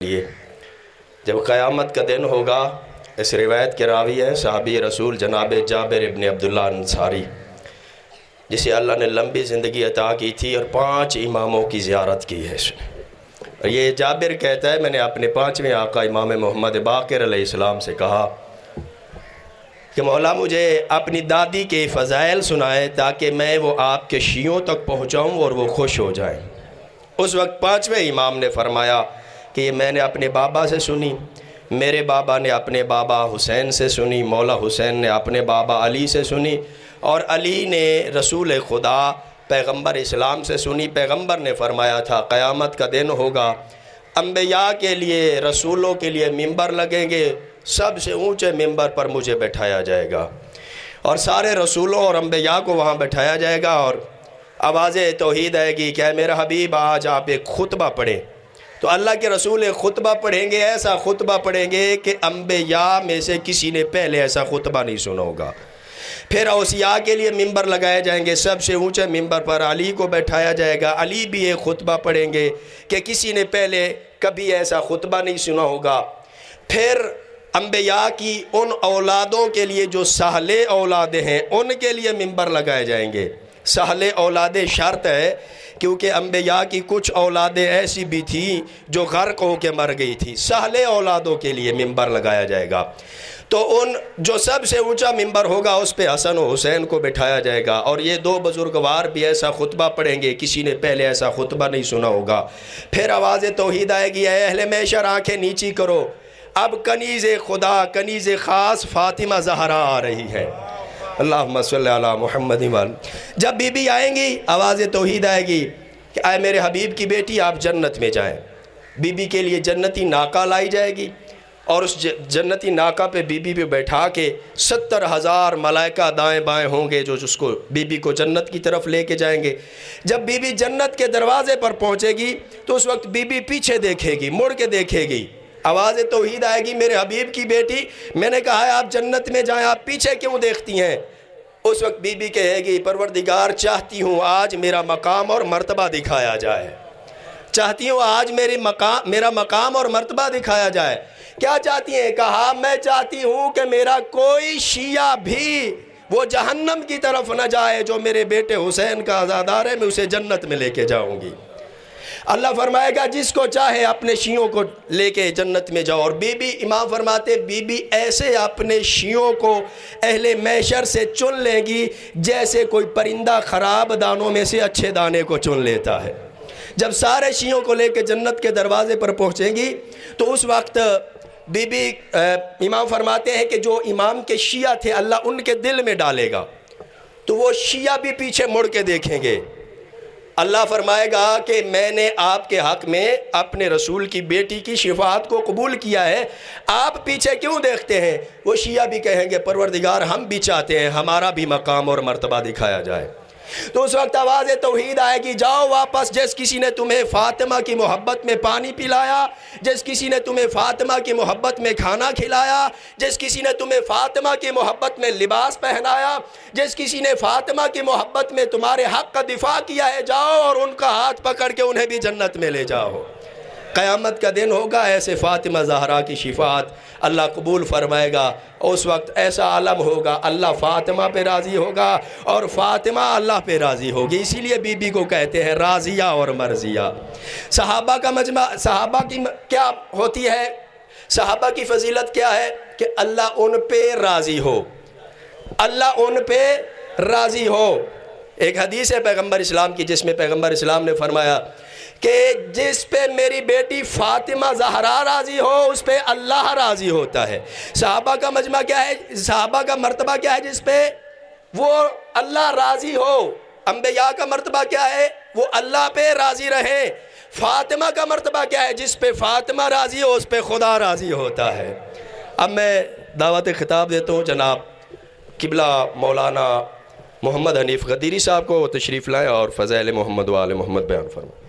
لیے جب قیامت کا دن ہوگا، اس روایت کے راوی ہیں صحابی رسول جناب جابر ابن عبداللہ انصاری، جسے اللہ نے لمبی زندگی عطا کی تھی اور 5 اماموں کی زیارت کی ہے اس نے۔ اور یہ جابر کہتا ہے، میں نے اپنے 5ویں آقا امام محمد باقر علیہ السلام سے کہا کہ مولا مجھے اپنی دادی کے فضائل سنائے تاکہ میں وہ آپ کے شیعوں تک پہنچاؤں اور وہ خوش ہو جائیں۔ اس وقت 5ویں امام نے فرمایا کہ یہ میں نے اپنے بابا سے سنی، میرے بابا نے اپنے بابا حسین سے سنی، مولا حسین نے اپنے بابا علی سے سنی، اور علی نے رسول خدا پیغمبر اسلام سے سنی۔ پیغمبر نے فرمایا تھا قیامت کا دن ہوگا، انبیاء کے لیے، رسولوں کے لیے ممبر لگیں گے، سب سے اونچے ممبر پر مجھے بٹھایا جائے گا اور سارے رسولوں اور انبیاء کو وہاں بٹھایا جائے گا، اور آواز توحید آئے گی کہ اے میرا حبیب آج آپ ایک خطبہ پڑھیں۔ تو اللہ کے رسول ایک خطبہ پڑھیں گے، ایسا خطبہ پڑھیں گے کہ انبیاء میں سے کسی نے پہلے ایسا خطبہ نہیں سنا ہوگا۔ پھر اوصیاء کے لیے ممبر لگائے جائیں گے، سب سے اونچے ممبر پر علی کو بیٹھایا جائے گا، علی بھی ایک خطبہ پڑھیں گے کہ کسی نے پہلے کبھی ایسا خطبہ نہیں سنا ہوگا۔ پھر انبیاء کی ان اولادوں کے لیے جو صالح اولادیں ہیں ان کے لیے ممبر لگائے جائیں گے۔ صالح اولادیں شرط ہے کیونکہ انبیاء کی کچھ اولادیں ایسی بھی تھیں جو غرق ہو کے مر گئی تھی، صالح اولادوں کے لیے ممبر لگایا جائے گا۔ تو ان جو سب سے اونچا ممبر ہوگا اس پہ حسن و حسین کو بٹھایا جائے گا، اور یہ 2 بزرگوار بھی ایسا خطبہ پڑھیں گے، کسی نے پہلے ایسا خطبہ نہیں سنا ہوگا۔ پھر آواز توحید آئے گی، اے اہل محشر آنکھیں نیچی کرو، اب کنیز خدا، کنیز خاص فاطمہ زہرا آ رہی ہے، اللہم صلی علی محمد وآلہ۔ جب بی بی آئیں گی آواز توحید آئے گی کہ اے میرے حبیب کی بیٹی آپ جنت میں جائیں۔ بی بی کے لیے جنتی ناکہ لائی جائے گی، اور اس جنتی ناکہ پہ بی بی بیٹھا کے 70,000 ملائکہ دائیں بائیں ہوں گے جو اس کو بی بی کو جنت کی طرف لے کے جائیں گے۔ جب بی بی جنت کے دروازے پر پہنچے گی تو اس وقت بی بی پیچھے دیکھے گی، مڑ کے دیکھے گی، آواز توحید آئے گی، میرے حبیب کی بیٹی میں نے کہا ہے آپ جنت میں جائیں، آپ پیچھے کیوں دیکھتی ہیں؟ اس وقت بی بی کہے گی پروردگار چاہتی ہوں آج میرا مقام اور مرتبہ دکھایا جائے، چاہتی ہوں آج میرا مقام اور مرتبہ دکھایا جائے۔ کیا چاہتی ہیں؟ کہا میں چاہتی ہوں کہ میرا کوئی شیعہ بھی وہ جہنم کی طرف نہ جائے جو میرے بیٹے حسین کا عزادار ہے، میں اسے جنت میں لے کے جاؤں گی۔ اللہ فرمائے گا جس کو چاہے اپنے شیعوں کو لے کے جنت میں جاؤ، اور بی بی امام فرماتے بی بی ایسے اپنے شیعوں کو اہل محشر سے چن لیں گی جیسے کوئی پرندہ خراب دانوں میں سے اچھے دانے کو چن لیتا ہے۔ جب سارے شیعوں کو لے کے جنت کے دروازے پر پہنچیں گی تو اس وقت بی بی امام فرماتے ہیں کہ جو امام کے شیعہ تھے اللہ ان کے دل میں ڈالے گا، تو وہ شیعہ بھی پیچھے مڑ کے دیکھیں گے۔ اللہ فرمائے گا کہ میں نے آپ کے حق میں اپنے رسول کی بیٹی کی شفاعت کو قبول کیا ہے، آپ پیچھے کیوں دیکھتے ہیں؟ وہ شیعہ بھی کہیں گے پروردگار ہم بھی چاہتے ہیں ہمارا بھی مقام اور مرتبہ دکھایا جائے۔ تو اس وقت آواز توحید آئے گی، جاؤ واپس، جس کسی نے تمہیں فاطمہ کی محبت میں پانی پلایا، جس کسی نے تمہیں فاطمہ کی محبت میں کھانا کھلایا، جس کسی نے تمہیں فاطمہ کی محبت میں لباس پہنایا، جس کسی نے فاطمہ کی محبت میں تمہارے حق کا دفاع کیا ہے، جاؤ اور ان کا ہاتھ پکڑ کے انہیں بھی جنت میں لے جاؤ۔ قیامت کا دن ہوگا، ایسے فاطمہ زہرا کی شفاعت اللہ قبول فرمائے گا۔ اس وقت ایسا عالم ہوگا، اللہ فاطمہ پہ راضی ہوگا اور فاطمہ اللہ پہ راضی ہوگی۔ اسی لیے بی بی کو کہتے ہیں راضیہ اور مرضیہ۔ صحابہ کا مجمع، صحابہ کی کیا ہوتی ہے، صحابہ کی فضیلت کیا ہے کہ اللہ ان پہ راضی ہو، اللہ ان پہ راضی ہو۔ ایک حدیث ہے پیغمبر اسلام کی جس میں پیغمبر اسلام نے فرمایا کہ جس پہ میری بیٹی فاطمہ زہرا راضی ہو اس پہ اللہ راضی ہوتا ہے۔ صحابہ کا مجمع کیا ہے، صحابہ کا مرتبہ کیا ہے جس پہ وہ اللہ راضی ہو۔ انبیاء کا مرتبہ کیا ہے، وہ اللہ پہ راضی رہیں۔ فاطمہ کا مرتبہ کیا ہے، جس پہ فاطمہ راضی ہو اس پہ خدا راضی ہوتا ہے۔ اب میں دعوت خطاب دیتا ہوں جناب قبلہ مولانا محمد حنیف غدیری صاحب کو، تشریف لائیں اور فضائل محمد و آل محمد بیان فرمائیں۔